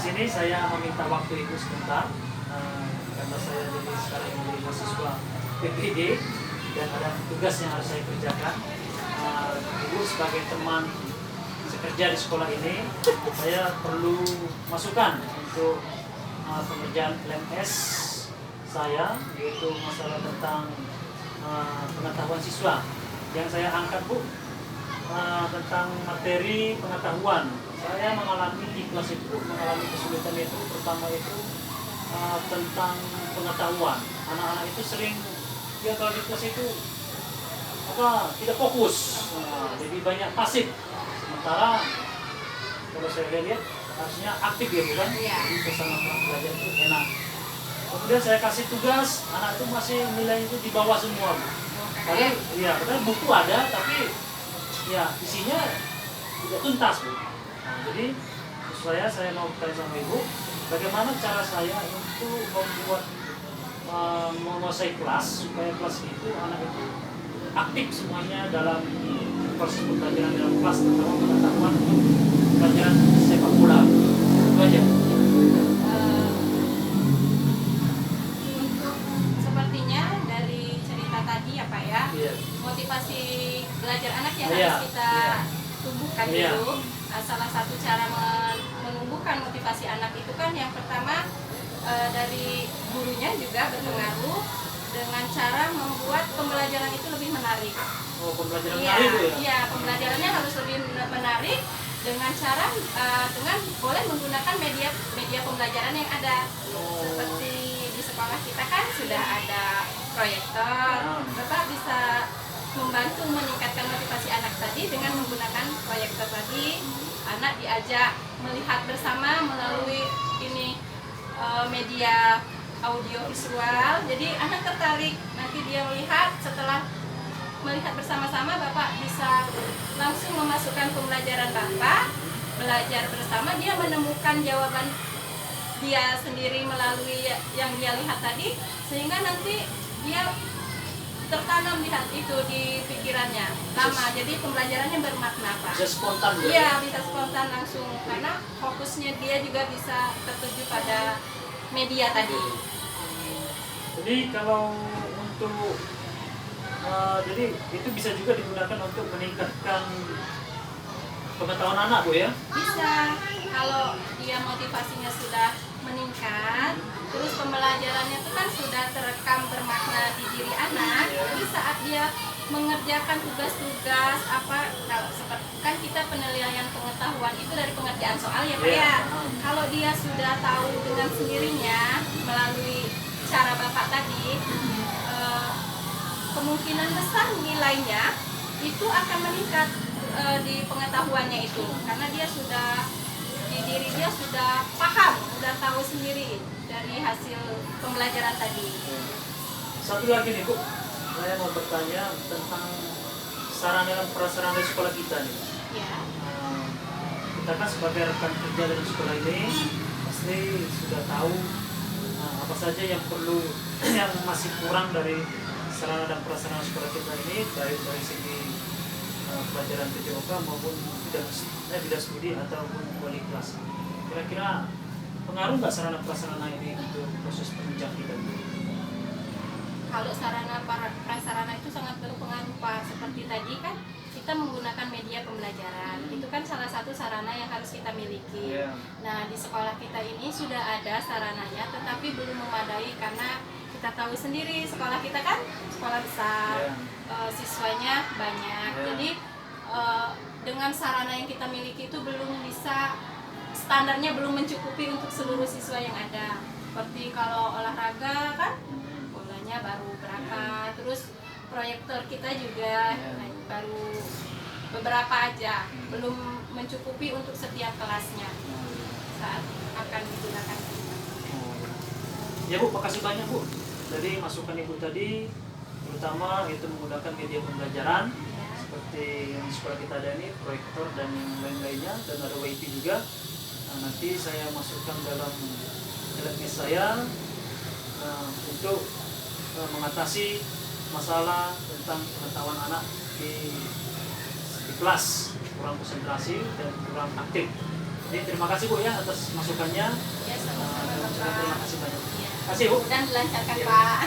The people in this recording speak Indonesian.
sini saya meminta waktu Ibu sebentar karena saya jadi sekarang menjadi mahasiswa PPD dan ada tugas yang harus saya kerjakan. Ibu sebagai teman sekerja di sekolah ini, saya perlu masukan untuk pengerjaan LMS saya, yaitu masalah tentang pengetahuan siswa. Yang saya angkat, Bu, tentang materi pengetahuan. Saya mengalami di kelas itu, mengalami kesulitan itu, pertama itu tentang pengetahuan. Anak-anak itu sering, ya kalau di kelas itu tidak fokus, jadi banyak pasif. Sementara kalau saya lihat harusnya aktif ya, bukan? Jadi suasana belajar itu enak. Kemudian saya kasih tugas, anak itu masih nilai itu di bawah semua, Bu. Padahal, ya, padahal buku ada, tapi ya isinya tidak tuntas, Bu. Jadi saya mau bertanya sama Ibu, bagaimana cara saya untuk membuat menguasai kelas supaya kelas itu anak itu aktif semuanya dalam proses pembelajaran dalam kelas, terutama pengetahuan untuk pelajaran sepak bola. Itu aja. Untuk sepertinya dari cerita tadi ya Pak ya, motivasi belajar anak yang harus kita tumbuhkan dulu. Salah satu cara menumbuhkan motivasi anak itu kan yang pertama dari gurunya juga berpengaruh dengan cara membuat pembelajaran itu lebih menarik. Oh, pembelajaran menarik ya? Iya, pembelajarannya harus lebih menarik dengan cara dengan boleh menggunakan media pembelajaran yang ada. Seperti di sekolah kita kan sudah ada proyektor. Bapak bisa membantu meningkatkan motivasi anak tadi dengan menggunakan proyektor tadi. Anak diajak melihat bersama melalui ini media audio visual, jadi anak tertarik, nanti dia melihat, setelah melihat bersama-sama Bapak bisa langsung memasukkan pembelajaran Bapak, belajar bersama, dia menemukan jawaban dia sendiri melalui yang dia lihat tadi, sehingga nanti dia tertanam lihat itu di pikirannya lama, jadi pembelajarannya bermakna Pak. Bisa spontan ya? Iya, bisa spontan langsung, karena fokusnya dia juga bisa tertuju pada media tadi. Jadi kalau untuk jadi itu bisa juga digunakan untuk meningkatkan pengetahuan anak, Bu ya? Bisa, kalau dia motivasinya sudah meningkat, terus pembelajarannya itu kan sudah terekam bermakna di diri anak, jadi saat dia mengerjakan tugas-tugas apa, kalau seperti kan kita penilaian pengetahuan itu dari pengerjaan soal ya Pak ya. Kalau dia sudah tahu dengan sendirinya melalui cara Bapak tadi, kemungkinan besar nilainya itu akan meningkat di pengetahuannya itu, karena dia sudah di diri dia sudah paham, sudah tahu sendiri dari hasil pembelajaran tadi. Satu lagi nih Bu, saya mau bertanya tentang sarana dan prasarana sekolah kita nih. Ya. Kita kan sebagai rekan kerja dalam sekolah ini pasti sudah tahu apa saja yang perlu, yang masih kurang dari sarana dan prasarana sekolah kita ini, baik dari segi pelajaran PJOK maupun tidak studi ataupun wali kelas. Kira-kira pengaruh nggak sarana prasarana ini untuk proses penunjang kita? Kalau sarana prasarana itu sangat berpengaruh Pak. Seperti tadi kan kita menggunakan media pembelajaran, itu kan salah satu sarana yang harus kita miliki. Nah, di sekolah kita ini sudah ada sarananya, tetapi belum memadai karena kita tahu sendiri sekolah kita kan sekolah besar, siswanya banyak. Jadi dengan sarana yang kita miliki itu belum bisa, standarnya belum mencukupi untuk seluruh siswa yang ada. Seperti kalau olahraga kan bolanya baru berapa, terus proyektor kita juga baru beberapa aja, belum mencukupi untuk setiap kelasnya saat akan digunakan. Ya Bu, makasih banyak Bu. Jadi masukan Ibu tadi, terutama itu menggunakan media pembelajaran seperti yang di sekolah kita ada ini, proyektor dan yang lain-lainnya, dan ada WiFi juga. Nah, nanti saya masukkan dalam LMS saya untuk mengatasi masalah tentang pengetahuan anak di kelas, kurang konsentrasi dan kurang aktif. Jadi terima kasih Bu ya atas masukannya. Ya, sama-sama Terima Bapak. kasih banyak. Ya. Kasih Bu. Dan dilancarkan Ya. Pak.